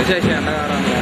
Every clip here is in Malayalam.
ശശിയുടെ കാറാണ്.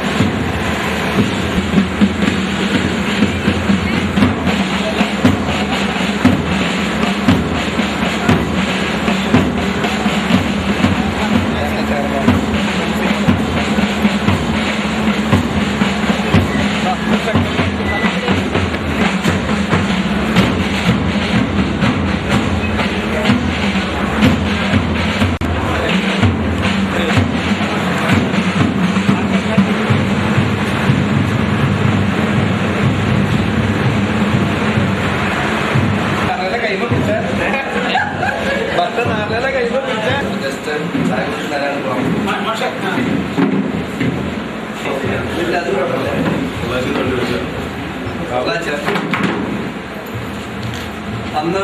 അന്ന്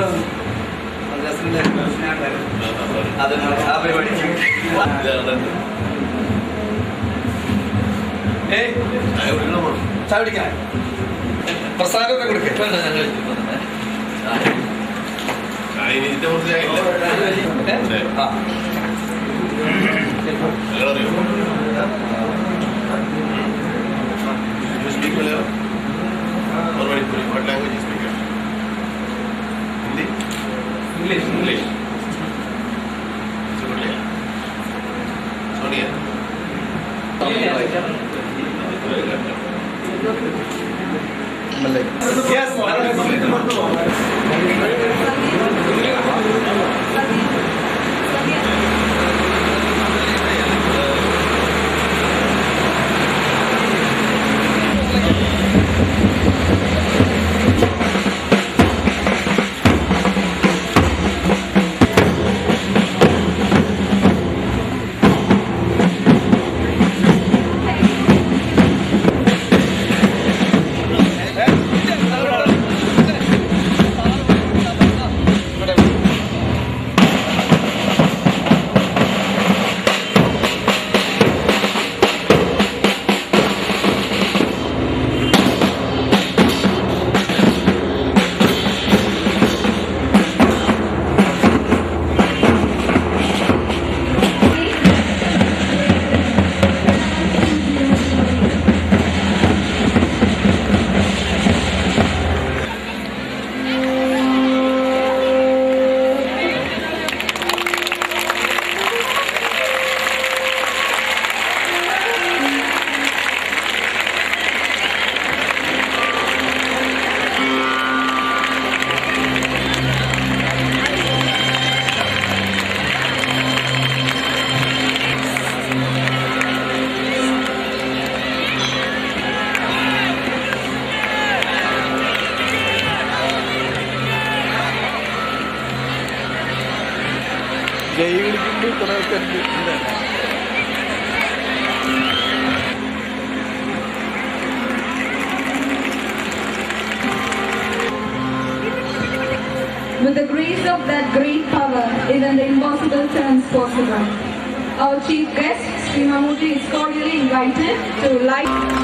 അത് ആ പരിപാടി ചായ പിടിക്കാൻ പ്രസാദമൊക്കെ കൊടുക്കുക. English. Sonia. Yes. With the grace of that great power, even the impossible turns possible. Our chief guest, Sri Mammootty, is cordially invited to light.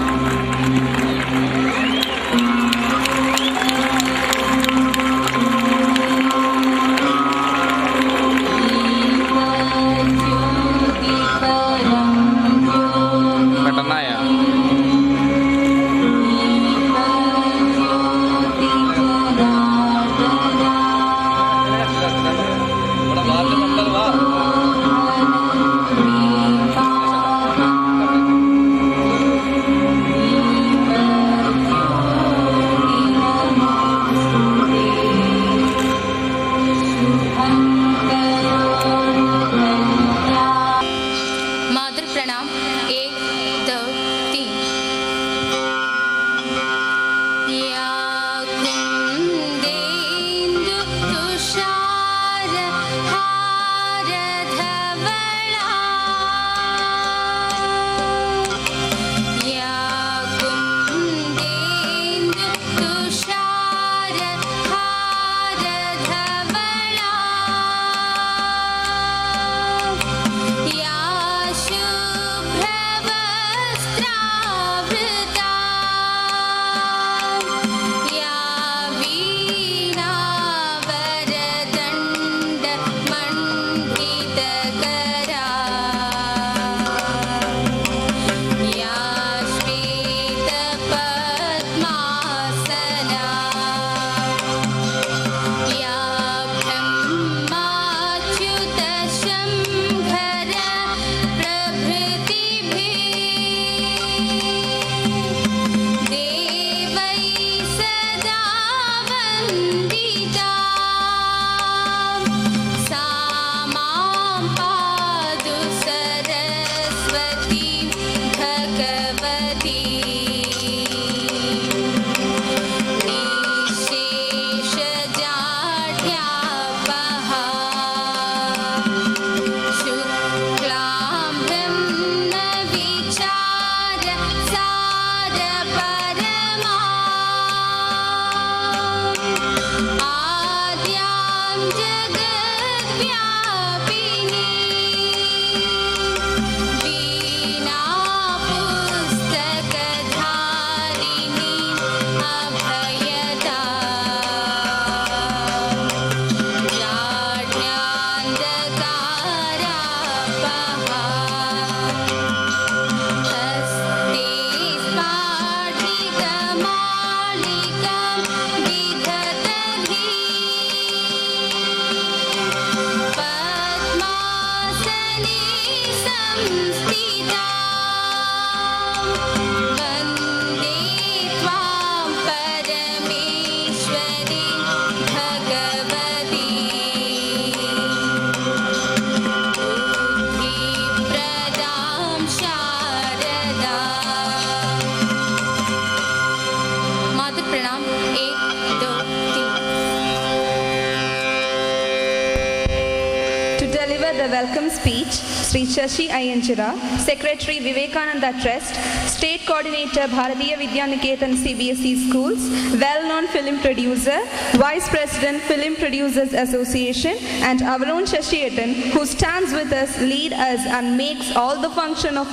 welcome speech, Sri Shashi Iyenchira, Secretary Vivekananda Trust, State Coordinator Bharatiya Vidya Niketan CBSE Schools, well-known film producer, Vice President Film Producers Association, and our own Shashietan, who stands with us, lead us, and makes all the function of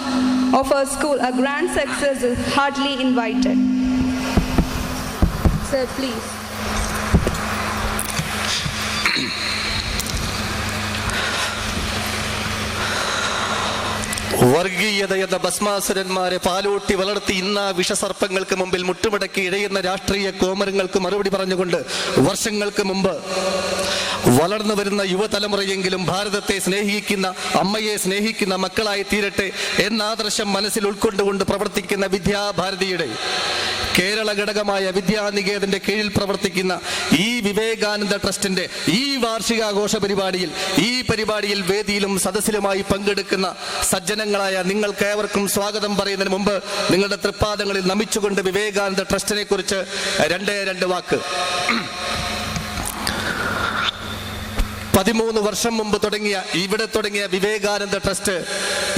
our school a grand success, is heartily invited. Sir, please. വർഗീയതയെന്ന ഭസ്മാസുരന്മാരെ പാലൂട്ടി വളർത്തി ഇന്ന് വിഷസർപ്പങ്ങൾക്ക് മുമ്പിൽ മുട്ടുമടക്കി ഇഴയുന്ന രാഷ്ട്രീയ കോമരങ്ങൾക്ക് മറുപടി പറഞ്ഞുകൊണ്ട് വർഷങ്ങൾക്ക് മുമ്പ് വളർന്നു വരുന്ന യുവതലമുറയെങ്കിലും ഭാരതത്തെ സ്നേഹിക്കുന്ന, അമ്മയെ സ്നേഹിക്കുന്ന മക്കളായി തീരട്ടെ എന്ന ആദർശം മനസ്സിൽ ഉൾക്കൊണ്ടുകൊണ്ട് പ്രവർത്തിക്കുന്ന വിദ്യാഭാരതിയുടെ കേരള ഘടകമായ വിദ്യാനികേതന്റെ കീഴിൽ പ്രവർത്തിക്കുന്ന ഈ വിവേകാനന്ദ ട്രസ്റ്റിന്റെ ഈ വാർഷികാഘോഷ പരിപാടിയിൽ വേദിയിലും സദസ്സിലുമായി പങ്കെടുക്കുന്ന സജ്ജനങ്ങളായ നിങ്ങൾക്കേവർക്കും സ്വാഗതം പറയുന്നതിന് മുമ്പ് നിങ്ങളുടെ തൃപ്പാദങ്ങളിൽ നമിച്ചുകൊണ്ട് വിവേകാനന്ദ ട്രസ്റ്റിനെ കുറിച്ച് രണ്ട് വാക്ക്. 13 വർഷം മുമ്പ് തുടങ്ങിയ വിവേകാനന്ദ ട്രസ്റ്റ്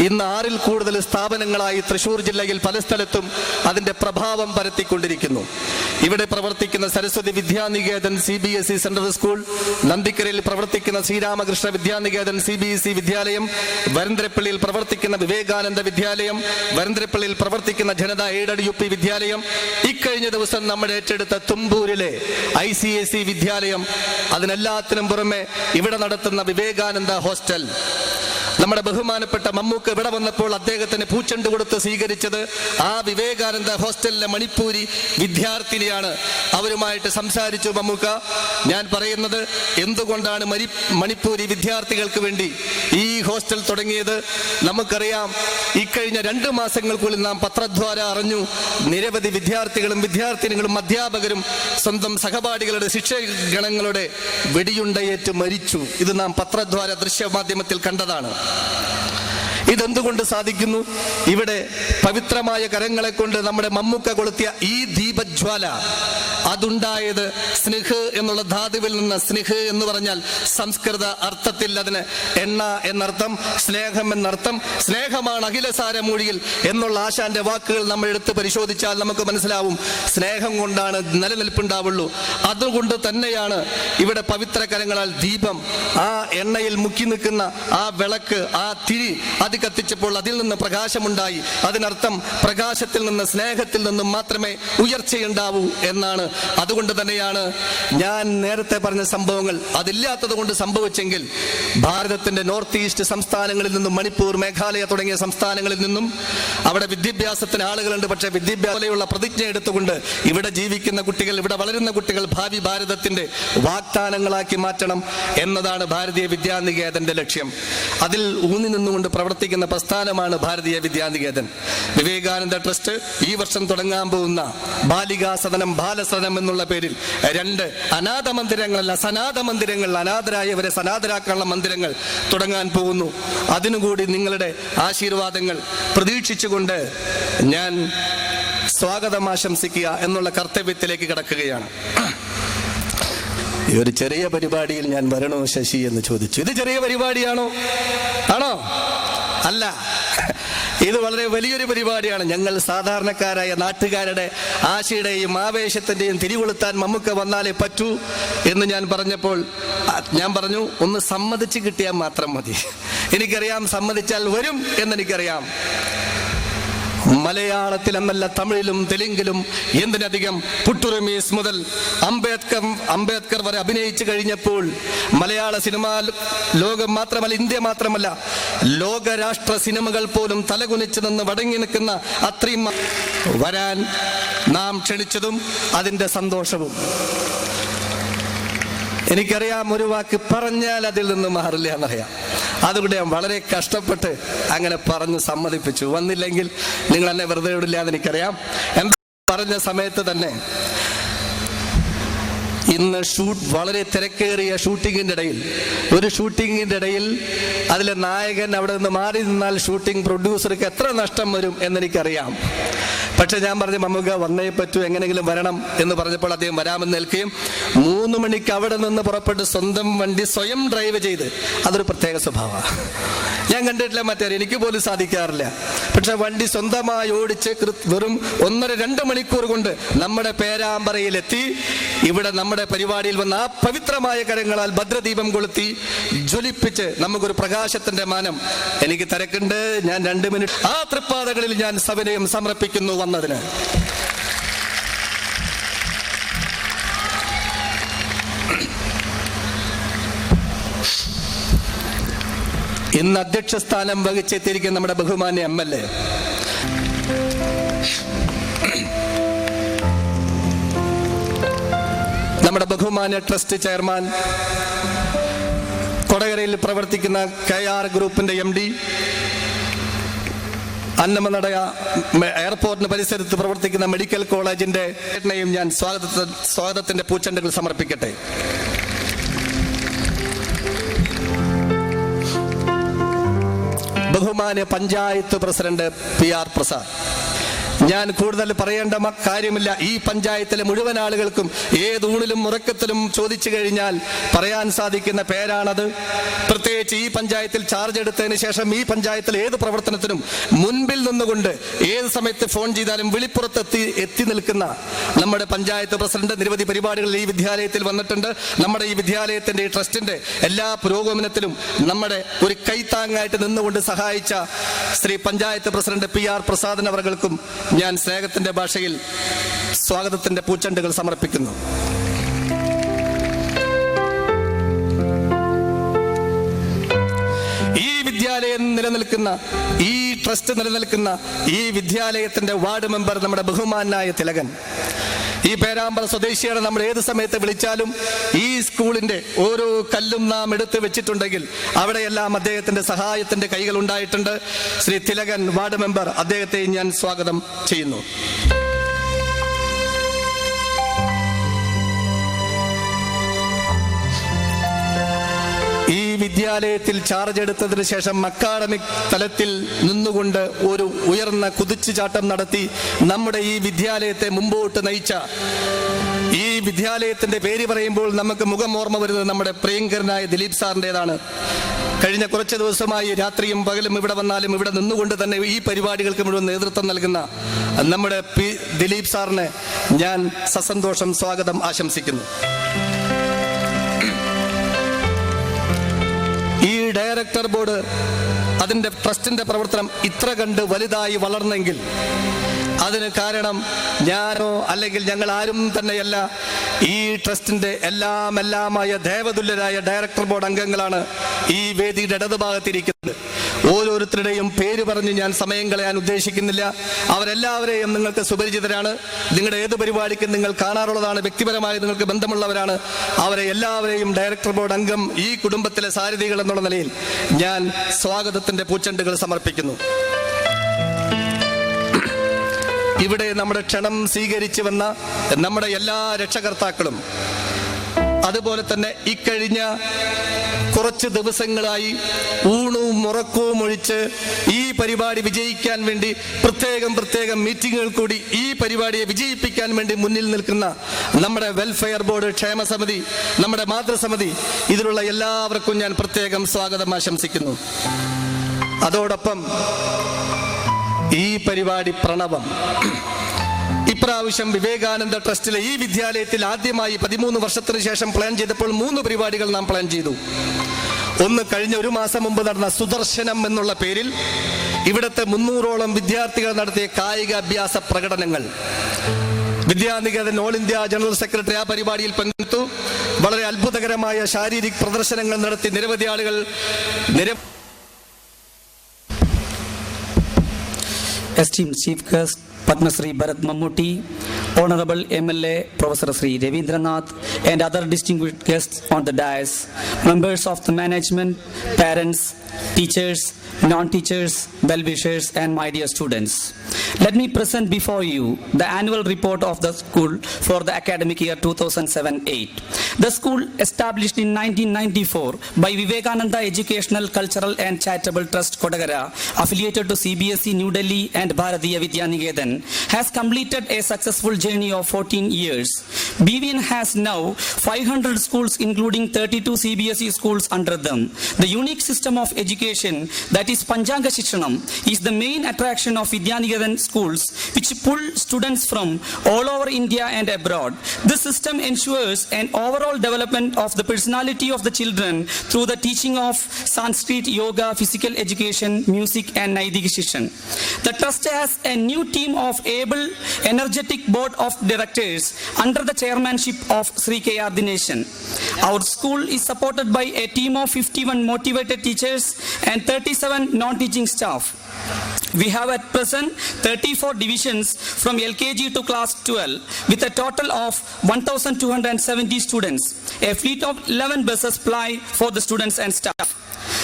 ഇന്ന് 6-ൽ കൂടുതൽ സ്ഥാപനങ്ങളായി തൃശൂർ ജില്ലയിൽ പല സ്ഥലത്തും അതിന്റെ പ്രഭാവം പരത്തിക്കൊണ്ടിരിക്കുന്നു. ഇവിടെ പ്രവർത്തിക്കുന്ന Saraswati Vidyaniketan CBSE central school, നന്ദിക്കരയിൽ പ്രവർത്തിക്കുന്ന ശ്രീരാമകൃഷ്ണ വിദ്യാനികേതൻ CBSE വിദ്യാലയം, വരന്തരപ്പള്ളിയിൽ പ്രവർത്തിക്കുന്ന വിവേകാനന്ദ വിദ്യാലയം, വരന്തരപ്പള്ളിയിൽ പ്രവർത്തിക്കുന്ന ജനത എയ്ഡഡ് UP വിദ്യാലയം, ഇക്കഴിഞ്ഞ ദിവസം നമ്മൾ ഏറ്റെടുത്ത തുമ്പൂരിലെ ICSE വിദ്യാലയം, അതിനെല്ലാത്തിനും പുറമെ ഇവിടെ നടത്തുന്ന വിവേകാനന്ദ ഹോസ്റ്റൽ. നമ്മുടെ ബഹുമാനപ്പെട്ട മമ്മൂക്ക് ഇവിടെ വന്നപ്പോൾ അദ്ദേഹത്തിന് പൂച്ചെണ്ട് കൊടുത്ത് സ്വീകരിച്ചത് ആ വിവേകാനന്ദ ഹോസ്റ്റലിലെ മണിപ്പൂരി വിദ്യാർത്ഥിനിയാണ്. അവരുമായിട്ട് സംസാരിച്ചു മമ്മൂക്ക. ഞാൻ പറയുന്നത്, എന്തുകൊണ്ടാണ് മണിപ്പൂരി വിദ്യാർത്ഥികൾക്ക് വേണ്ടി ഈ ഹോസ്റ്റൽ തുടങ്ങിയത്? നമുക്കറിയാം, ഇക്കഴിഞ്ഞ 2 മാസങ്ങൾക്കുള്ളിൽ നാം പത്രദ്വാര അറിഞ്ഞു, നിരവധി വിദ്യാർത്ഥികളും വിദ്യാർത്ഥിനികളും അധ്യാപകരും സ്വന്തം സഹപാഠികളുടെ ശിക്ഷകണങ്ങളുടെ വെടിയുണ്ടയേറ്റ് മരിച്ചു. ഇത് നാം പത്രദ്വാര ദൃശ്യമാധ്യമത്തിൽ കണ്ടതാണ്. ഇതെന്തുകൊണ്ട് സാധിക്കുന്നു? ഇവിടെ പവിത്രമായ കരങ്ങളെ കൊണ്ട് നമ്മുടെ മമ്മൂക്ക കൊളുത്തിയ ഈ ദീപജ്വാല, അതുണ്ടായത് സ്നേഹ് എന്നുള്ള ധാതുവിൽ നിന്ന്. സ്നേഹ് എന്ന് പറഞ്ഞാൽ സംസ്കൃത അർത്ഥത്തിൽ അതിന് എണ്ണ എന്നർത്ഥം, സ്നേഹം എന്നർത്ഥം. സ്നേഹമാണ് അഖിലസാരമൂഴിയിൽ എന്നുള്ള ആശാന്റെ വാക്കുകൾ നമ്മൾ എടുത്ത് പരിശോധിച്ചാൽ നമുക്ക് മനസ്സിലാവും, സ്നേഹം കൊണ്ടാണ് നിലനിൽപ്പുണ്ടാവുള്ളൂ. അതുകൊണ്ട് തന്നെയാണ് ഇവിടെ പവിത്ര കരങ്ങളാൽ ദീപം, ആ എണ്ണയിൽ മുക്കി നിൽക്കുന്ന ആ വിളക്ക്, ആ തിരി, അത് കത്തിച്ചപ്പോൾ അതിൽ നിന്ന് പ്രകാശമുണ്ടായി. അതിനർത്ഥം പ്രകാശത്തിൽ നിന്ന്, സ്നേഹത്തിൽ നിന്നും മാത്രമേ ഉയർച്ചയുണ്ടാവൂ എന്നാണ്. അതുകൊണ്ട് തന്നെയാണ് ഞാൻ നേരത്തെ പറഞ്ഞ സംഭവങ്ങൾ അതില്ലാത്തത് കൊണ്ട് സംഭവിച്ചെങ്കിൽ ഭാരതത്തിന്റെ നോർത്ത് ഈസ്റ്റ് സംസ്ഥാനങ്ങളിൽ നിന്നും, മണിപ്പൂർ, മേഘാലയ തുടങ്ങിയ സംസ്ഥാനങ്ങളിൽ നിന്നും അവിടെ വിദ്യാഭ്യാസത്തിന് ആളുകളുണ്ട്. പക്ഷേ വിദ്യാഭ്യാസമുള്ള പ്രതിജ്ഞ എടുത്തുകൊണ്ട് ഇവിടെ ജീവിക്കുന്ന കുട്ടികൾ, ഇവിടെ വളരുന്ന കുട്ടികൾ ഭാവി ഭാരതത്തിന്റെ വാഗ്ദാനങ്ങളാക്കി മാറ്റണം എന്നതാണ് ഭാരതീയ വിദ്യാനികേതന്റെ ലക്ഷ്യം. അതിൽ ഊന്നി നിന്നുകൊണ്ട് പ്രവർത്തിക്കുന്ന പ്രസ്ഥാനമാണ് ഭാരതീയ വിദ്യാനികേതൻ. വിവേകാനന്ദ ട്രസ്റ്റ് ഈ വർഷം തുടങ്ങാൻ പോകുന്ന ബാലികാ സദനം, ബാലസദനം എന്നുള്ള പേരിൽ 2 അനാഥ മന്ദിരങ്ങളല്ല, സനാഥ മന്ദിരങ്ങൾ, അനാഥരായവരെ സനാഥരാക്കാനുള്ള മന്ദിരങ്ങൾ തുടങ്ങാൻ പോകുന്നു. അതിനുകൂടി നിങ്ങളുടെ ആശീർവാദങ്ങൾ പ്രതീക്ഷിച്ചുകൊണ്ട് ഞാൻ സ്വാഗതം ആശംസിക്കുക എന്നുള്ള കർത്തവ്യത്തിലേക്ക് കടക്കുകയാണ്. ഈ ഒരു ചെറിയ പരിപാടിയിൽ ഞാൻ വരണോ ശശി എന്ന് ചോദിച്ചു. ഇത് ചെറിയ പരിപാടിയാണോ? ആണോ? അല്ല, ഇത് വളരെ വലിയൊരു പരിപാടിയാണ്. ഞങ്ങൾ സാധാരണക്കാരായ നാട്ടുകാരുടെ ആശയുടെയും ആവേശത്തിന്റെയും തിരികൊളുത്താൻ മമ്മൂക്ക വന്നാലേ പറ്റൂ എന്ന് ഞാൻ പറഞ്ഞപ്പോൾ ഞാൻ പറഞ്ഞു, ഒന്ന് സമ്മതിച്ച് കിട്ടിയാൽ മാത്രം മതി. എനിക്കറിയാം, സമ്മതിച്ചാൽ വരും എന്നെനിക്കറിയാം. മലയാളത്തിലെന്നല്ല, തമിഴിലും തെലുങ്കിലും, എന്തിനധികം പുട്ടുറമീസ് മുതൽ അംബേദ്കർ വരെ അഭിനയിച്ചു കഴിഞ്ഞപ്പോൾ മലയാള സിനിമാ ലോകം മാത്രമല്ല, ഇന്ത്യ മാത്രമല്ല, ലോകരാഷ്ട്ര സിനിമകൾ പോലും തലകുനിച്ചു നിന്ന് വടങ്ങി നിൽക്കുന്ന അത്രയും വരാൻ നാം ക്ഷണിച്ചതും അതിൻ്റെ സന്തോഷവും. എനിക്കറിയാം, ഒരു വാക്ക് പറഞ്ഞാൽ അതിൽ നിന്ന് മാറില്ല എന്നറിയാം. അതുകൊണ്ട് ഞാൻ വളരെ കഷ്ടപ്പെട്ട് അങ്ങനെ പറഞ്ഞ് സമ്മതിപ്പിച്ചു. വന്നില്ലെങ്കിൽ നിങ്ങൾ എന്നെ വെറുതെ വിടില്ല എന്ന് എനിക്കറിയാം. എന്താ പറഞ്ഞ സമയത്ത് തന്നെ ഇന്ന് വളരെ തിരക്കേറിയ ഷൂട്ടിങ്ങിൻ്റെ ഇടയിൽ അതിലെ നായകൻ അവിടെ നിന്ന് മാറി നിന്നാൽ ഷൂട്ടിംഗ് പ്രൊഡ്യൂസർക്ക് എത്ര നഷ്ടം വരും എന്നെനിക്കറിയാം. പക്ഷെ ഞാൻ പറഞ്ഞു മമ്മുക വന്നേ പറ്റൂ, എങ്ങനെയെങ്കിലും വരണം എന്ന് പറഞ്ഞപ്പോൾ അദ്ദേഹം വരാമെന്ന് നിൽക്കുകയും 3 മണിക്ക് അവിടെ നിന്ന് പുറപ്പെട്ട് സ്വന്തം വണ്ടി സ്വയം ഡ്രൈവ് ചെയ്ത്, അതൊരു പ്രത്യേക സ്വഭാവമാണ്. ഞാൻ കണ്ടിട്ടില്ല മറ്റേ, എനിക്ക് പോലും സാധിക്കാറില്ല. പക്ഷെ വണ്ടി സ്വന്തമായി ഓടിച്ച് വെറും 1.5-2 മണിക്കൂർ കൊണ്ട് നമ്മുടെ പേരാമ്പ്രയിലെത്തി ഇവിടെ നമ്മുടെ പരിപാടിയിൽ വന്ന ആ പവിത്രമായ കരങ്ങളാൽ ഭദ്രദീപം കൊളുത്തി ജ്വലിപ്പിച്ച് നമുക്കൊരു പ്രകാശത്തിന്റെ മാനം. എനിക്ക് തിരക്കുണ്ട്, ഞാൻ 2 മിനിറ്റ് ആ തൃപ്പാതകളിൽ ഞാൻ സവിനയം സമർപ്പിക്കുന്നു വന്നതിന്. ഇന്ന് അധ്യക്ഷ സ്ഥാനം വഹിച്ചെത്തിയിരിക്കുന്ന നമ്മുടെ ബഹുമാന്യ MLA നമ്മുടെ ബഹുമാന്യ ട്രസ്റ്റ് ചെയർമാൻ, കൊടകരയിൽ പ്രവർത്തിക്കുന്ന KR ഗ്രൂപ്പിന്റെ MD, അന്നമനട എയർപോർട്ടിന് പരിസരത്ത് പ്രവർത്തിക്കുന്ന മെഡിക്കൽ കോളേജിന്റെ ഞാൻ സ്വാഗതത്തിന്റെ പൂച്ചെണ്ടുകൾ സമർപ്പിക്കട്ടെ. ബഹുമാന്യ പഞ്ചായത്ത് പ്രസിഡന്റ് PR പ്രസാദ്, ഞാൻ കൂടുതൽ പറയേണ്ട കാര്യമില്ല. ഈ പഞ്ചായത്തിലെ മുഴുവൻ ആളുകൾക്കും ഏതൂണിലും ഉറക്കത്തിലും ചോദിച്ചു കഴിഞ്ഞാൽ പറയാൻ സാധിക്കുന്ന പേരാണത്. പ്രത്യേകിച്ച് ഈ പഞ്ചായത്തിൽ ചാർജ് എടുത്തതിന് ശേഷം ഈ പഞ്ചായത്തിൽ ഏത് പ്രവർത്തനത്തിനും മുൻപിൽ നിന്നുകൊണ്ട് ഏത് സമയത്ത് ഫോൺ ചെയ്താലും വിളിപ്പുറത്ത് എത്തി നിൽക്കുന്ന നമ്മുടെ പഞ്ചായത്ത് പ്രസിഡന്റ് നിരവധി പരിപാടികളിൽ ഈ വിദ്യാലയത്തിൽ വന്നിട്ടുണ്ട്. നമ്മുടെ ഈ വിദ്യാലയത്തിന്റെ ഈ ട്രസ്റ്റിന്റെ എല്ലാ പുരോഗമനത്തിലും നമ്മുടെ ഒരു കൈത്താങ്ങായിട്ട് നിന്നുകൊണ്ട് സഹായിച്ച ശ്രീ പഞ്ചായത്ത് പ്രസിഡന്റ് PR പ്രസാദൻ അവർക്കും ഞാൻ സ്നേഹത്തിന്റെ ഭാഷയിൽ സ്വാഗതത്തിന്റെ പൂച്ചെണ്ടുകൾ സമർപ്പിക്കുന്നു. ഈ വിദ്യാലയം നിലനിൽക്കുന്ന, ഈ ട്രസ്റ്റ് നിലനിൽക്കുന്ന ഈ വിദ്യാലയത്തിന്റെ വാർഡ് മെമ്പർ നമ്മുടെ ബഹുമാനായ തിലകൻ, ഈ പേരാമ്പ്ര സ്വദേശിയാണ്. നമ്മൾ ഏത് സമയത്ത് വിളിച്ചാലും ഈ സ്കൂളിന്റെ ഓരോ കല്ലും നാം എടുത്തു വെച്ചിട്ടുണ്ടെങ്കിൽ അവിടെയെല്ലാം അദ്ദേഹത്തിന്റെ സഹായത്തിന്റെ കൈകൾ ഉണ്ടായിട്ടുണ്ട്. ശ്രീ തിലകൻ വാർഡ് മെമ്പർ, അദ്ദേഹത്തെ ഞാൻ സ്വാഗതം ചെയ്യുന്നു. ഈ വിദ്യാലയത്തിൽ ചാർജ് എടുത്തതിന് ശേഷം അക്കാഡമിക് തലത്തിൽ നിന്നുകൊണ്ട് ഒരു ഉയർന്ന കുതിച്ചുചാട്ടം നടത്തി നമ്മുടെ ഈ വിദ്യാലയത്തെ മുമ്പോട്ട് നയിച്ച, ഈ വിദ്യാലയത്തിന്റെ പേര് പറയുമ്പോൾ നമുക്ക് മുഖം ഓർമ്മ വരുന്നത് നമ്മുടെ പ്രിയങ്കരനായ ദിലീപ് സാറിൻ്റെതാണ്. കഴിഞ്ഞ കുറച്ച് ദിവസമായി രാത്രിയും പകലും ഇവിടെ വന്നാലും ഇവിടെ നിന്നുകൊണ്ട് തന്നെ ഈ പരിപാടികൾക്ക് മുഴുവൻ നേതൃത്വം നൽകുന്ന നമ്മുടെ ദിലീപ് സാറിനെ ഞാൻ സസന്തോഷം സ്വാഗതം ആശംസിക്കുന്നു. ഈ ഡയറക്ടർ ബോർഡ്, അതിൻ്റെ ട്രസ്റ്റിന്റെ പ്രവർത്തനം ഇത്ര കണ്ട് വലുതായി വളർന്നെങ്കിൽ അതിന് കാരണം ഞാനോ അല്ലെങ്കിൽ ഞങ്ങൾ ആരും തന്നെയല്ല. ഈ ട്രസ്റ്റിന്റെ എല്ലാമായ ദേവതുല്യരായ ഡയറക്ടർ ബോർഡ് അംഗങ്ങളാണ് ഈ വേദിയുടെ ഇടതുഭാഗത്തിരിക്കുന്നത്. ഓരോരുത്തരുടെയും പേര് പറഞ്ഞ് ഞാൻ സമയം കളയാൻ ഉദ്ദേശിക്കുന്നില്ല. അവരെല്ലാവരെയും നിങ്ങൾക്ക് സുപരിചിതരാണ്. നിങ്ങളുടെ ഏത് പരിപാടിക്കും നിങ്ങൾ കാണാറുള്ളതാണ്. വ്യക്തിപരമായി നിങ്ങൾക്ക് ബന്ധമുള്ളവരാണ്. അവരെ എല്ലാവരെയും ഡയറക്ടർ ബോർഡ് അംഗം, ഈ കുടുംബത്തിലെ സാരഥികൾ എന്നുള്ള നിലയിൽ ഞാൻ സ്വാഗതത്തിന്റെ പൂച്ചെണ്ടുകൾ സമർപ്പിക്കുന്നു. ഇവിടെ നമ്മുടെ ക്ഷണം സ്വീകരിച്ചു വന്ന നമ്മുടെ എല്ലാ രക്ഷകർത്താക്കളും, അതുപോലെ തന്നെ ഇക്കഴിഞ്ഞ കുറച്ച് ദിവസങ്ങളായി ഊണവും ഉറക്കവും ഒഴിച്ച് ഈ പരിപാടി വിജയിക്കാൻ വേണ്ടി പ്രത്യേകം മീറ്റിങ്ങുകൾ കൂടി ഈ പരിപാടിയെ വിജയിപ്പിക്കാൻ വേണ്ടി മുന്നിൽ നിൽക്കുന്ന നമ്മുടെ വെൽഫെയർ ബോർഡ്, ക്ഷേമസമിതി, നമ്മുടെ മാതൃസമിതി, ഇതിലുള്ള എല്ലാവർക്കും ഞാൻ പ്രത്യേകം സ്വാഗതം ആശംസിക്കുന്നു. അതോടൊപ്പം ഈ പരിപാടി പ്രണവം ഇപ്രാവശ്യം വിവേകാനന്ദ ട്രസ്റ്റിലെ ഈ വിദ്യാലയത്തിൽ ആദ്യമായി 13 വർഷത്തിന് ശേഷം പ്ലാൻ ചെയ്തപ്പോൾ 3 പരിപാടികൾ നാം പ്ലാൻ ചെയ്തു. ഒന്ന്, കഴിഞ്ഞ 1 മാസം മുമ്പ് നടന്ന സുദർശനം എന്നുള്ള പേരിൽ ഇവിടുത്തെ 300ഓളം വിദ്യാർത്ഥികൾ നടത്തിയ കായിക അഭ്യാസ പ്രകടനങ്ങൾ. Vidyaniketan all India general secretary ആ പരിപാടിയിൽ പങ്കെടുത്തു. വളരെ അത്ഭുതകരമായ ശാരീരിക പ്രദർശനങ്ങൾ നടത്തി നിരവധി ആളുകൾ Esteemed Chief Guest Padma Shri Bharat Mammootty, Honorable MLA Professor Shri Ravindranath, and other distinguished guests on the dais, members of the management, parents, teachers, non-teachers, well-wishers, and my dear students. Let me present before you the annual report of the school for the academic year 2007-8. The school, established in 1994 by Vivekananda Educational, Cultural and Charitable Trust, Kodagara, affiliated to CBSE New Delhi and Bharatiya Vidyaniketan, has completed a successful journey of 14 years. BVN has now 500 schools, including 32 CBSE schools under them. The unique system of education, that is Panchanga Shikshanam, is the main attraction of Vidyaniketan schools, which pull students from all over India and abroad. This system ensures an overall development of the personality of the children through the teaching of Sanskrit, yoga, physical education, music, and Naidik Shikshan. The trust has a new team of able, energetic board of directors under the chairmanship of Sri K.R. Dineshan. Our school is supported by a team of 51 motivated teachers and 37 non-teaching staff. We have at present 34 divisions from LKG to class 12 with a total of 1,270 students. A fleet of 11 buses ply for the students and staff.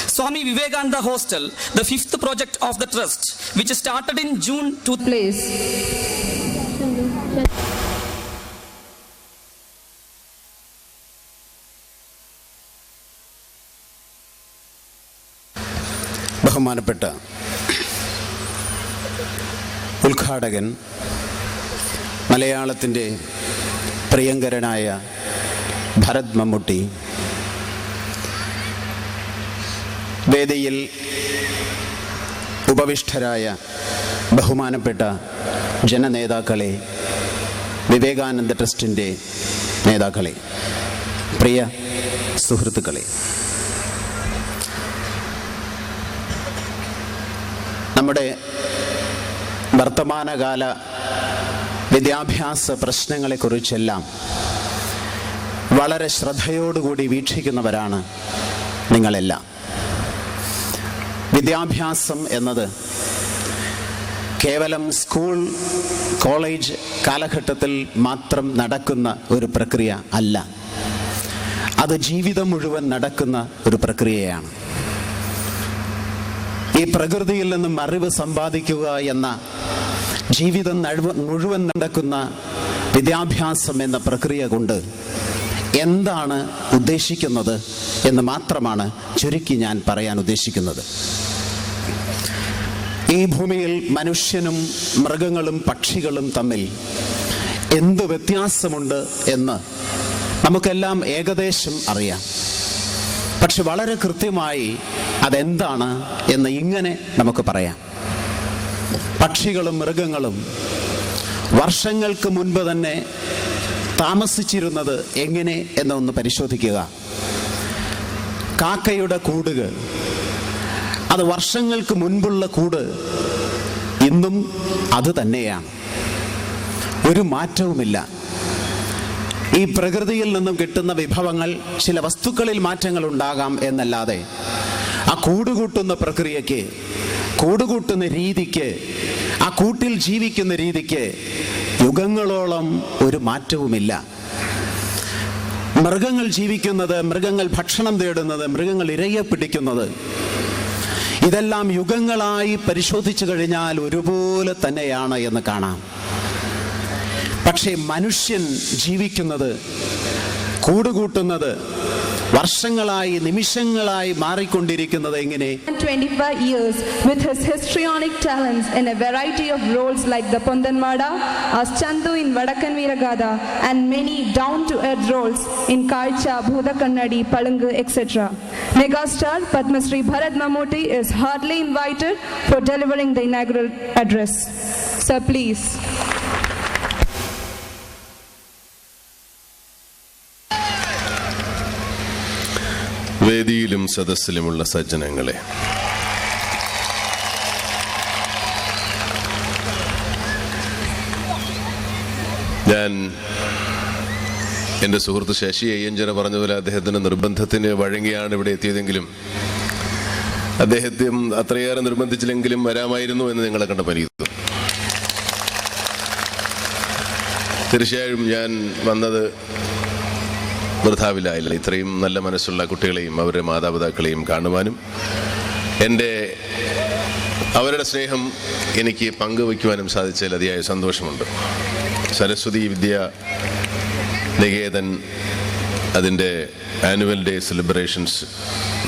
Swami Vivekananda Hostel, the fifth project of the trust, which started in June Please. ബഹുമാനപ്പെട്ട ഉദ്ഘാടകൻ, മലയാളത്തിൻ്റെ പ്രിയങ്കരനായ ഭരത് മമ്മൂട്ടി, വേദിയിൽ ഉപവിഷ്ടരായ ബഹുമാനപ്പെട്ട ജനനേതാക്കളെ, വിവേകാനന്ദ ട്രസ്റ്റിൻ്റെ നേതാക്കളെ, പ്രിയ സുഹൃത്തുക്കളെ, നമ്മുടെ വർത്തമാനകാല വിദ്യാഭ്യാസ പ്രശ്നങ്ങളെക്കുറിച്ചെല്ലാം വളരെ ശ്രദ്ധയോടുകൂടി വീക്ഷിക്കുന്നവരാണ് നിങ്ങളെല്ലാം. വിദ്യാഭ്യാസം എന്നത് കേവലം സ്കൂൾ, കോളേജ് കാലഘട്ടത്തിൽ മാത്രം നടക്കുന്ന ഒരു പ്രക്രിയ അല്ല. അത് ജീവിതം മുഴുവൻ നടക്കുന്ന ഒരു പ്രക്രിയയാണ്. ഈ പ്രകൃതിയിൽ നിന്നും അറിവ് സമ്പാദിക്കുക എന്ന ജീവിതം മുഴുവൻ നടക്കുന്ന വിദ്യാഭ്യാസം എന്ന പ്രക്രിയ കൊണ്ട് എന്താണ് ഉദ്ദേശിക്കുന്നത് എന്ന് മാത്രമാണ് ചുരുക്കി ഞാൻ പറയാൻ ഉദ്ദേശിക്കുന്നത്. ഈ ഭൂമിയിൽ മനുഷ്യനും മൃഗങ്ങളും പക്ഷികളും തമ്മിൽ എന്ത് വ്യത്യാസമുണ്ട് എന്ന് നമുക്കെല്ലാം ഏകദേശം അറിയാം. പക്ഷെ വളരെ കൃത്യമായി അതെന്താണ് എന്ന് ഇങ്ങനെ നമുക്ക് പറയാം. പക്ഷികളും മൃഗങ്ങളും വർഷങ്ങൾക്ക് മുൻപ് തന്നെ താമസിച്ചിരുന്നത് എങ്ങനെ എന്നൊന്ന് പരിശോധിക്കുക. കാക്കയുടെ കൂടുകൾ, അത് വർഷങ്ങൾക്ക് മുൻപുള്ള കൂട് ഇന്നും അത് തന്നെയാണ്, ഒരു മാറ്റവുമില്ല. ഈ പ്രകൃതിയിൽ നിന്നും കിട്ടുന്ന വിഭവങ്ങൾ, ചില വസ്തുക്കളിൽ മാറ്റങ്ങൾ ഉണ്ടാകാം എന്നല്ലാതെ ആ കൂടുകൂട്ടുന്ന പ്രക്രിയയ്ക്ക്, കൂടുകൂട്ടുന്ന രീതിക്ക്, ആ കൂട്ടിൽ ജീവിക്കുന്ന രീതിക്ക് യുഗങ്ങളോളം ഒരു മാറ്റവുമില്ല. മൃഗങ്ങൾ ജീവിക്കുന്നത്, മൃഗങ്ങൾ ഭക്ഷണം തേടുന്നത്, മൃഗങ്ങൾ ഇരയെ പിടിക്കുന്നത്, ഇതെല്ലാം യുഗങ്ങളായി പരിശോധിച്ചു കഴിഞ്ഞാൽ ഒരുപോലെ തന്നെയാണ് എന്ന് കാണാം. പക്ഷേ മനുഷ്യൻ ജീവിക്കുന്നത്, കൂടുകൂട്ടുന്നത്, വർഷങ്ങളായി, നിമിഷങ്ങളായി മാറിക്കൊണ്ടിരിക്കുന്നത് എങ്ങനെ? 25 years with his histrionic talents in a variety of roles like the Pondanmada, as Chandu in Vadakkan Veeragatha, and many down-to-earth roles in Kalcha, Bhuda Kannadi, Palungu, etc. Megastar Padmasri Bharat Mammootty is heartily invited for delivering the inaugural address. Sir, please. വേദിയിലും സദസ്സിലുമുള്ള സജ്ജനങ്ങളെ, ഞാൻ എൻ്റെ സുഹൃത്ത് ശശി അയ്യഞ്ചന പറഞ്ഞതുപോലെ അദ്ദേഹത്തിൻ്റെ നിർബന്ധത്തിന് വഴങ്ങിയാണ് ഇവിടെ എത്തിയതെങ്കിലും അദ്ദേഹത്തെ അത്രയേറെ നിർബന്ധിച്ചില്ലെങ്കിലും വരാമായിരുന്നു എന്ന് നിങ്ങളെ കണ്ട പരിഗണിക്കുന്നു. തീർച്ചയായും ഞാൻ വന്നത് വൃഥാവിലായില്ല. ഇത്രയും നല്ല മനസ്സുള്ള കുട്ടികളെയും അവരുടെ മാതാപിതാക്കളെയും കാണുവാനും അവരുടെ സ്നേഹം എനിക്ക് പങ്കുവയ്ക്കുവാനും സാധിച്ചതിൽ അതിയായ സന്തോഷമുണ്ട്. സരസ്വതി വിദ്യാ നികേതൻ അതിൻ്റെ ആനുവൽ ഡേ സെലിബ്രേഷൻസ്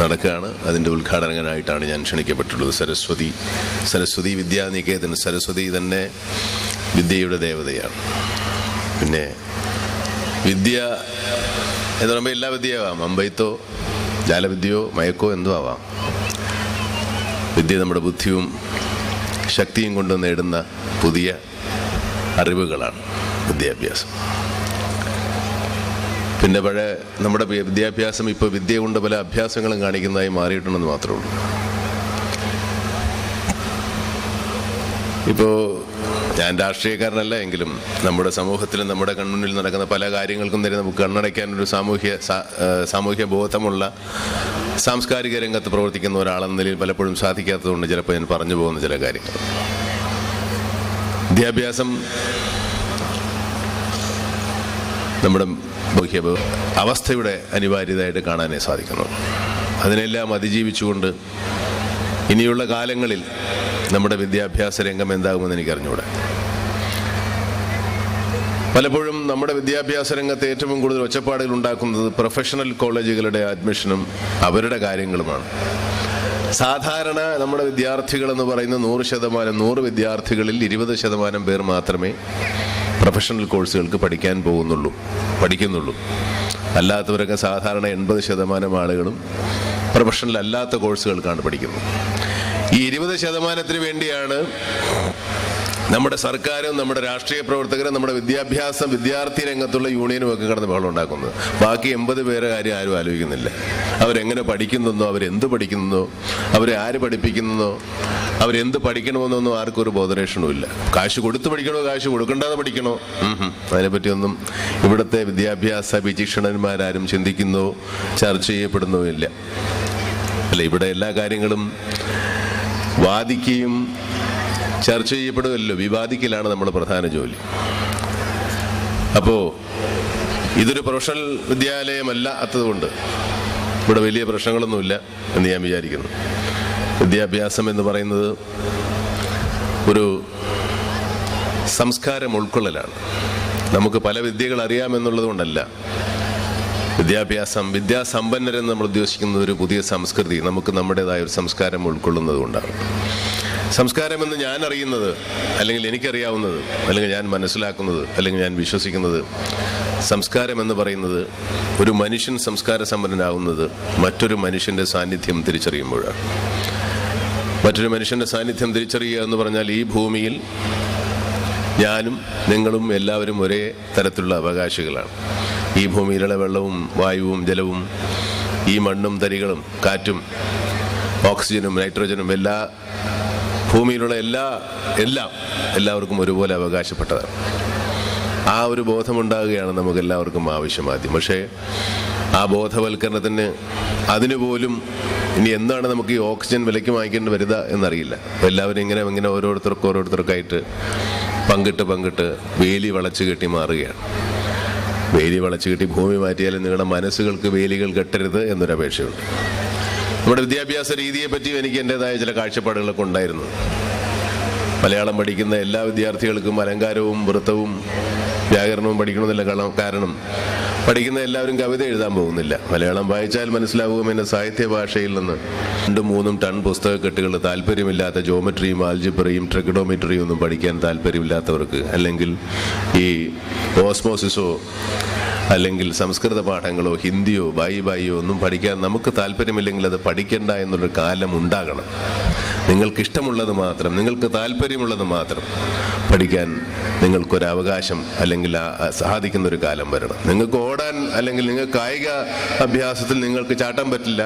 നടക്കുകയാണ്. അതിൻ്റെ ഉദ്ഘാടകനായിട്ടാണ് ഞാൻ ക്ഷണിക്കപ്പെട്ടുള്ളത്. സരസ്വതി വിദ്യാ നികേതൻ, സരസ്വതി തന്നെ വിദ്യയുടെ ദേവതയാണ്. പിന്നെ വിദ്യ എന്ന് പറയുമ്പോൾ എല്ലാ വിദ്യയാവാം. അമ്പെയ്ത്തോ ജാലവിദ്യയോ മയക്കോ എന്തോ ആവാം. വിദ്യ നമ്മുടെ ബുദ്ധിയും ശക്തിയും കൊണ്ട് നേടുന്ന പുതിയ അറിവുകളാണ് വിദ്യാഭ്യാസം. പിന്നെ നമ്മുടെ വിദ്യാഭ്യാസം ഇപ്പോൾ വിദ്യ കൊണ്ട് പല അഭ്യാസങ്ങളും കാണിക്കുന്നതായി മാറിയിട്ടുണ്ടെന്ന് മാത്രമേ ഉള്ളൂ. ഇപ്പോൾ ഞാൻ രാഷ്ട്രീയക്കാരനല്ല എങ്കിലും നമ്മുടെ സമൂഹത്തിലും നമ്മുടെ കൺമുന്നിൽ നടക്കുന്ന പല കാര്യങ്ങൾക്കും തന്നെ നമുക്ക് കണ്ണടയ്ക്കാനൊരു സാമൂഹ്യ ബോധമുള്ള സാംസ്കാരിക രംഗത്ത് പ്രവർത്തിക്കുന്ന ഒരാളെന്ന നിലയിൽ പലപ്പോഴും സാധിക്കാത്തതുകൊണ്ട് ചിലപ്പോൾ ഞാൻ പറഞ്ഞു പോകുന്ന ചില കാര്യങ്ങൾ. വിദ്യാഭ്യാസം നമ്മുടെ അവസ്ഥയുടെ അനിവാര്യതയായിട്ട് കാണാനേ സാധിക്കുന്നു. അതിനെല്ലാം അതിജീവിച്ചുകൊണ്ട് ഇനിയുള്ള കാലങ്ങളിൽ നമ്മുടെ വിദ്യാഭ്യാസ രംഗം എന്താകുമെന്ന് എനിക്കറിഞ്ഞൂടെ. പലപ്പോഴും നമ്മുടെ വിദ്യാഭ്യാസ രംഗത്ത് ഏറ്റവും കൂടുതൽ ഒച്ചപ്പാടുകൾ ഉണ്ടാക്കുന്നത് പ്രൊഫഷണൽ കോളേജുകളുടെ അഡ്മിഷനും അവരുടെ കാര്യങ്ങളുമാണ്. സാധാരണ നമ്മുടെ വിദ്യാർത്ഥികളെന്ന് പറയുന്ന 100 വിദ്യാർത്ഥികളിൽ 20% പേർ മാത്രമേ പ്രൊഫഷണൽ കോഴ്സുകൾക്ക് പഠിക്കുന്നുള്ളൂ. അല്ലാത്തവരൊക്കെ സാധാരണ 80% ആളുകളും പ്രൊഫഷണൽ അല്ലാത്ത കോഴ്സുകൾക്കാണ് പഠിക്കുന്നത്. ഈ 20% വേണ്ടിയാണ് നമ്മുടെ സർക്കാരും നമ്മുടെ രാഷ്ട്രീയ പ്രവർത്തകരും നമ്മുടെ വിദ്യാർത്ഥി രംഗത്തുള്ള യൂണിയനും ഒക്കെ കിടന്ന് ബഹളം ഉണ്ടാക്കുന്നത്. ബാക്കി 80 പേരെ കാര്യം ആരും ആലോചിക്കുന്നില്ല. അവരെങ്ങനെ പഠിക്കുന്നെന്നോ, അവരെന്ത് പഠിക്കുന്നോ, അവരെ ആര് പഠിപ്പിക്കുന്നോ, അവരെന്ത് പഠിക്കണമെന്നൊന്നും ആർക്കും ഒരു ബോധരേഷനും ഇല്ല. കാശ് കൊടുത്ത് പഠിക്കണോ, കാശ് കൊടുക്കേണ്ടാതെ പഠിക്കണോ, അതിനെപ്പറ്റിയൊന്നും ഇവിടുത്തെ വിദ്യാഭ്യാസ വിചക്ഷണന്മാരാരും ചിന്തിക്കുന്നോ ചർച്ച ചെയ്യപ്പെടുന്നോ ഇല്ല. അല്ല, ഇവിടെ എല്ലാ കാര്യങ്ങളും വാദിക്കുകയും ചർച്ച ചെയ്യപ്പെടുമല്ലോ. വിവാദിക്കലാണ് നമ്മുടെ പ്രധാന ജോലി. അപ്പോൾ ഇതൊരു പ്രൊഫഷണൽ വിദ്യാലയമല്ലാത്തതുകൊണ്ട് ഇവിടെ വലിയ പ്രശ്നങ്ങളൊന്നുമില്ല എന്ന് ഞാൻ വിചാരിക്കുന്നു. വിദ്യാഭ്യാസം എന്ന് പറയുന്നത് ഒരു സംസ്കാരം ഉൾക്കൊള്ളലാണ്. നമുക്ക് പല വിദ്യകൾ അറിയാമെന്നുള്ളത് കൊണ്ടല്ല വിദ്യാസമ്പന്നരെന്ന് നമ്മൾ ഉദ്ദേശിക്കുന്നത് ഒരു പുതിയ സംസ്കൃതി, നമുക്ക് നമ്മുടേതായ ഒരു സംസ്കാരം ഉൾക്കൊള്ളുന്നത് കൊണ്ടാണ്. സംസ്കാരമെന്ന് ഞാൻ അറിയുന്നത്, അല്ലെങ്കിൽ എനിക്കറിയാവുന്നത്, അല്ലെങ്കിൽ ഞാൻ മനസ്സിലാക്കുന്നത്, അല്ലെങ്കിൽ ഞാൻ വിശ്വസിക്കുന്നത്, സംസ്കാരം എന്ന് പറയുന്നത് ഒരു മനുഷ്യൻ സംസ്കാര സമ്പന്നനാകുന്നത് മറ്റൊരു മനുഷ്യൻ്റെ സാന്നിധ്യം തിരിച്ചറിയുമ്പോഴാണ്. മറ്റൊരു മനുഷ്യൻ്റെ സാന്നിധ്യം തിരിച്ചറിയുക എന്ന് പറഞ്ഞാൽ ഈ ഭൂമിയിൽ ഞാനും നിങ്ങളും എല്ലാവരും ഒരേ തരത്തിലുള്ള അവകാശികളാണ്. ഈ ഭൂമിയിലുള്ള വെള്ളവും വായുവും ജലവും ഈ മണ്ണും തരികളും കാറ്റും ഓക്സിജനും നൈട്രോജനും ഭൂമിയിലുള്ള എല്ലാവർക്കും ഒരുപോലെ അവകാശപ്പെട്ടതാണ്. ആ ഒരു ബോധമുണ്ടാകുകയാണ് നമുക്ക് എല്ലാവർക്കും ആവശ്യം ആദ്യം. പക്ഷേ ആ ബോധവൽക്കരണത്തിന് അതിനുപോലും ഇനി എന്താണ് നമുക്ക് ഈ ഓക്സിജൻ വിലയ്ക്ക് വാങ്ങിക്കേണ്ടി വരുക എന്നറിയില്ല. അപ്പോൾ എല്ലാവരും ഇങ്ങനെ ഓരോരുത്തർക്കായിട്ട് പങ്കിട്ട് വേലി വളച്ചു കെട്ടി മാറുകയാണ്. വേലി വളച്ചു കെട്ടി ഭൂമി മാറ്റിയാലും നിങ്ങളുടെ മനസ്സുകൾക്ക് വേലികൾ കെട്ടരുത് എന്നൊരപേക്ഷയുണ്ട്. നമ്മുടെ വിദ്യാഭ്യാസ രീതിയെപ്പറ്റി എനിക്ക് എൻ്റെതായ ചില കാഴ്ചപ്പാടുകളൊക്കെ ഉണ്ടായിരുന്നു. മലയാളം പഠിക്കുന്ന എല്ലാ വിദ്യാർത്ഥികൾക്കും അലങ്കാരവും വൃത്തവും വ്യാകരണവും പഠിക്കണമെന്നില്ല. കാരണം പഠിക്കുന്ന എല്ലാവരും കവിത എഴുതാൻ പോകുന്നില്ല. മലയാളം വായിച്ചാൽ മനസ്സിലാവും എന്ന സാഹിത്യ ഭാഷയിൽ നിന്ന് 2-3 ടൺ പുസ്തകക്കെട്ടുകൾ താല്പര്യമില്ലാത്ത ജോമെട്രിയും ആൽജിബ്രയും ട്രിഗണോമെട്രിയും ഒന്നും പഠിക്കാൻ താല്പര്യമില്ലാത്തവർക്ക്, അല്ലെങ്കിൽ ഈ ഓസ്മോസിസോ അല്ലെങ്കിൽ സംസ്കൃത പാഠങ്ങളോ ഹിന്ദിയോ ബായിയോ ഒന്നും പഠിക്കാൻ നമുക്ക് താല്പര്യമില്ലെങ്കിൽ അത് പഠിക്കണ്ട എന്നുള്ളൊരു കാലം ഉണ്ടാകണം. നിങ്ങൾക്കിഷ്ടമുള്ളത് മാത്രം, നിങ്ങൾക്ക് താല്പര്യമുള്ളത് മാത്രം പഠിക്കാൻ നിങ്ങൾക്കൊരവകാശം അല്ലെങ്കിൽ സാധിക്കുന്നൊരു കാലം വരണം. നിങ്ങൾക്ക് ഓടാൻ അല്ലെങ്കിൽ നിങ്ങൾക്ക് കായിക അഭ്യാസത്തിൽ നിങ്ങൾക്ക് ചാട്ടാൻ പറ്റില്ല,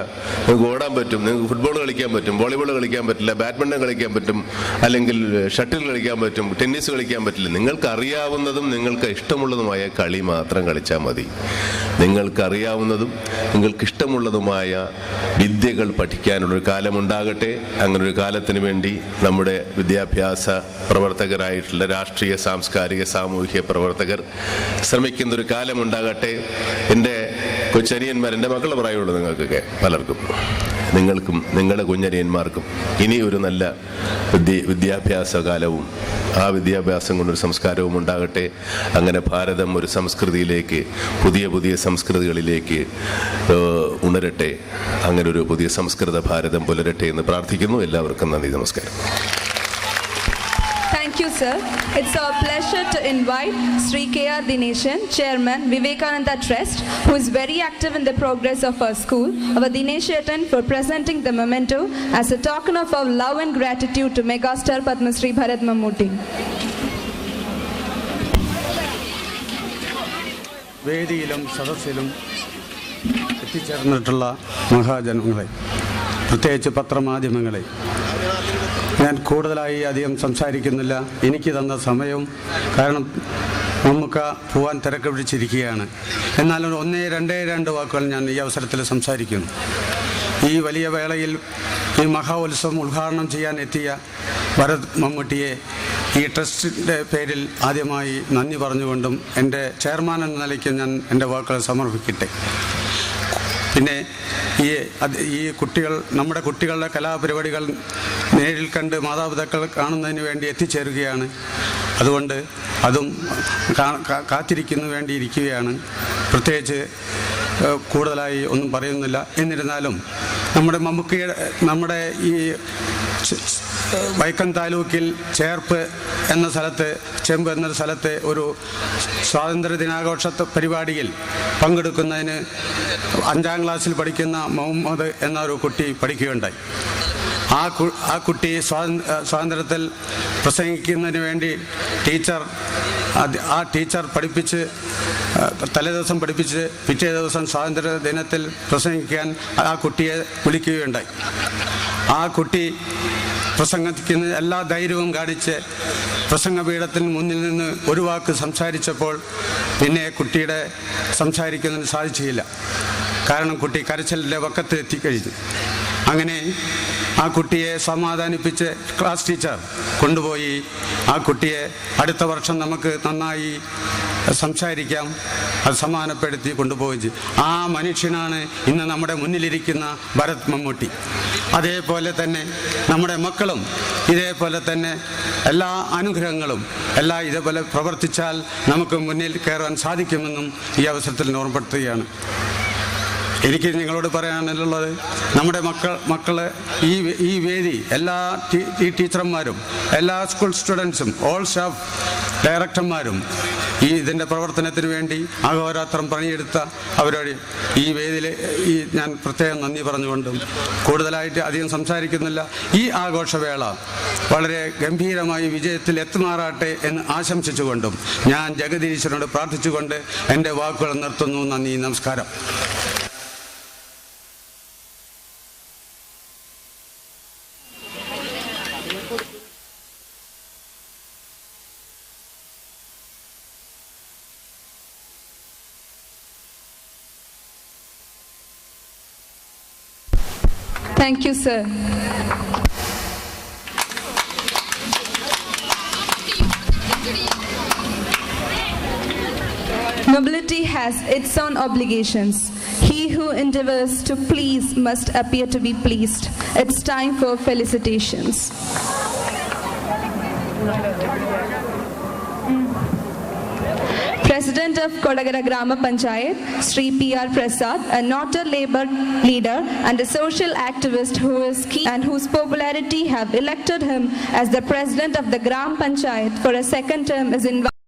നിങ്ങൾക്ക് ഓടാൻ പറ്റും, നിങ്ങൾക്ക് ഫുട്ബോൾ കളിക്കാൻ പറ്റും, വോളിബോൾ കളിക്കാൻ പറ്റില്ല, ബാഡ്മിൻ്റൺ കളിക്കാൻ പറ്റും, അല്ലെങ്കിൽ ഷട്ടിൽ കളിക്കാൻ പറ്റും, ടെന്നീസ് കളിക്കാൻ പറ്റില്ല. നിങ്ങൾക്ക് അറിയാവുന്നതും നിങ്ങൾക്ക് ഇഷ്ടമുള്ളതുമായ കളി മാത്രം കളിച്ചാൽ മതി. നിങ്ങൾക്കറിയാവുന്നതും നിങ്ങൾക്കിഷ്ടമുള്ളതുമായ വിദ്യകൾ പഠിക്കാനുള്ളൊരു കാലമുണ്ടാകട്ടെ. അങ്ങനൊരു കാലത്തിന് വേണ്ടി നമ്മുടെ വിദ്യാഭ്യാസ പ്രവർത്തകരായിട്ടുള്ള രാഷ്ട്രീയ, സാംസ്കാരിക, സാമൂഹ്യ പ്രവർത്തകർ ശ്രമിക്കുന്നൊരു കാലമുണ്ടാകട്ടെ. എൻ്റെ കൊച്ചനിയന്മാർ, എൻ്റെ മക്കളുടെ പ്രായമുള്ളൂ നിങ്ങൾക്കൊക്കെ പലർക്കും. നിങ്ങൾക്കും നിങ്ങളുടെ കുഞ്ഞനിയന്മാർക്കും ഇനി ഒരു നല്ല വിദ്യാഭ്യാസ കാലവും ആ വിദ്യാഭ്യാസം കൊണ്ടൊരു സംസ്കാരവും ഉണ്ടാകട്ടെ. അങ്ങനെ ഭാരതം ഒരു സംസ്കൃതിയിലേക്ക്, പുതിയ പുതിയ സംസ്കൃതികളിലേക്ക് ഉണരട്ടെ. അങ്ങനെ ഒരു പുതിയ സംസ്കൃത ഭാരതം പുലരട്ടെ എന്ന് പ്രാർത്ഥിക്കുന്നു. എല്ലാവർക്കും നന്ദി, നമസ്കാരം. Thank you, sir. It's our pleasure to invite Sri K.R. Dineshan, Chairman, Vivekananda Trust, who is very active in the progress of our school, our Dineshatan, for presenting the memento as a token of our love and gratitude to megastar Padma Shri Bharat Mammootty. വേദിയിലും സദസ്സിലും എത്തിച്ചേർന്നിട്ടുള്ള മഹാജനങ്ങളെ, പ്രത്യേകിച്ച് പത്രമാധ്യമങ്ങളെ, ഞാൻ കൂടുതലായി അധികം സംസാരിക്കുന്നില്ല. എനിക്ക് തന്ന സമയവും, കാരണം നമുക്ക് പോകാൻ തിരക്ക് പിടിച്ചിരിക്കുകയാണ്. എന്നാലും രണ്ട് വാക്കുകൾ ഞാൻ ഈ അവസരത്തിൽ സംസാരിക്കുന്നു. ഈ വലിയ വേളയിൽ ഈ മഹോത്സവം ഉദ്ഘാടനം ചെയ്യാൻ എത്തിയ ഭരത് മമ്മൂട്ടിയെ ഈ ട്രസ്റ്റിൻ്റെ പേരിൽ ആദ്യമായി നന്ദി പറഞ്ഞുകൊണ്ടും എൻ്റെ ചെയർമാൻ എന്ന നിലയ്ക്ക് ഞാൻ എൻ്റെ വാക്കുകൾ സമർപ്പിക്കട്ടെ. പിന്നെ ഈ കുട്ടികൾ, നമ്മുടെ കുട്ടികളുടെ കലാപരിപാടികൾ നേരിൽ കണ്ട് മാതാപിതാക്കൾ കാണുന്നതിന് വേണ്ടി എത്തിച്ചേരുകയാണ്. അതുകൊണ്ട് അതും കാത്തിരിക്കുന്നു വേണ്ടിയിരിക്കുകയാണ്. പ്രത്യേകിച്ച് കൂടുതലായി ഒന്നും പറയുന്നില്ല. എന്നിരുന്നാലും നമ്മുടെ ഈ വൈക്കം താലൂക്കിൽ ചേർപ്പ് എന്ന സ്ഥലത്ത്, ചെമ്പ് എന്നൊരു സ്ഥലത്തെ ഒരു സ്വാതന്ത്ര്യ ദിനാഘോഷ പരിപാടിയിൽ പങ്കെടുക്കുന്നതിന് 5ാം ക്ലാസ്സിൽ പഠിക്കുന്ന മുഹമ്മദ് എന്ന ഒരു കുട്ടി പഠിക്കുകയുണ്ടായി. ആ കുട്ടി സ്വാതന്ത്ര്യത്തിൽ പ്രസംഗിക്കുന്നതിന് വേണ്ടി ടീച്ചർ പഠിപ്പിച്ച് തലേദിവസം പഠിപ്പിച്ച് പിറ്റേ ദിവസം സ്വാതന്ത്ര്യ ദിനത്തിൽ പ്രസംഗിക്കാൻ ആ കുട്ടിയെ വിളിക്കുകയുണ്ടായി. ആ കുട്ടി പ്രസംഗിക്കുന്ന എല്ലാ ധൈര്യവും കാണിച്ച് പ്രസംഗപീഠത്തിന് മുന്നിൽ നിന്ന് ഒരു വാക്ക് സംസാരിച്ചപ്പോൾ പിന്നെ കുട്ടിയുടെ സംസാരിക്കുന്നതിന് സാധിച്ചില്ല. കാരണം കുട്ടി കരച്ചിലിൻ്റെ വക്കത്ത് എത്തിക്കഴിഞ്ഞു. അങ്ങനെ ആ കുട്ടിയെ സമാധാനിപ്പിച്ച് ക്ലാസ് ടീച്ചർ കൊണ്ടുപോയി ആ കുട്ടിയെ അടുത്ത വർഷം നമുക്ക് നന്നായി സംസാരിക്കാം, അത് സമാധാനപ്പെടുത്തി കൊണ്ടുപോയി. ആ മനുഷ്യനാണ് ഇന്ന് നമ്മുടെ മുന്നിലിരിക്കുന്ന ഭരത് മമ്മൂട്ടി. അതേപോലെ തന്നെ നമ്മുടെ മക്കളും ഇതേപോലെ തന്നെ എല്ലാ അനുഗ്രഹങ്ങളും ഇതേപോലെ പ്രവർത്തിച്ചാൽ നമുക്ക് മുന്നിൽ കയറാൻ സാധിക്കുമെന്നും ഈ അവസരത്തിൽ ഓർമ്മപ്പെടുത്തുകയാണ്. എനിക്ക് നിങ്ങളോട് പറയാനുള്ളത്, നമ്മുടെ മക്കള് ഈ വേദി, എല്ലാ ടീച്ചർമാരും, എല്ലാ സ്കൂൾ സ്റ്റുഡൻസും, ഓൾ സ്റ്റാഫ് ഡയറക്ടർമാരും ഇതിൻ്റെ പ്രവർത്തനത്തിന് വേണ്ടി അഹോരാത്രം പണിയെടുത്ത അവരോട് ഈ വേദിയിൽ ഞാൻ പ്രത്യേകം നന്ദി പറഞ്ഞുകൊണ്ടും കൂടുതലായിട്ട് അധികം സംസാരിക്കുന്നില്ല. ഈ ആഘോഷവേള വളരെ ഗംഭീരമായി വിജയത്തിൽ എത്തുമാറാട്ടെ എന്ന് ആശംസിച്ചുകൊണ്ടും ഞാൻ ജഗദീശ്വരനോട് പ്രാർത്ഥിച്ചുകൊണ്ട് എൻ്റെ വാക്കുകൾ നിർത്തുന്നു. നന്ദി, നമസ്കാരം. Thank you, sir. Nobility has its own obligations. He who endeavors to please must appear to be pleased. It's time for felicitations. President of Kodagara Grama Panchayat, Sri P.R. Prasad, a noted labor leader and a social activist who is key and whose popularity have elected him as the President of the Gram Panchayat for a second term, is invited.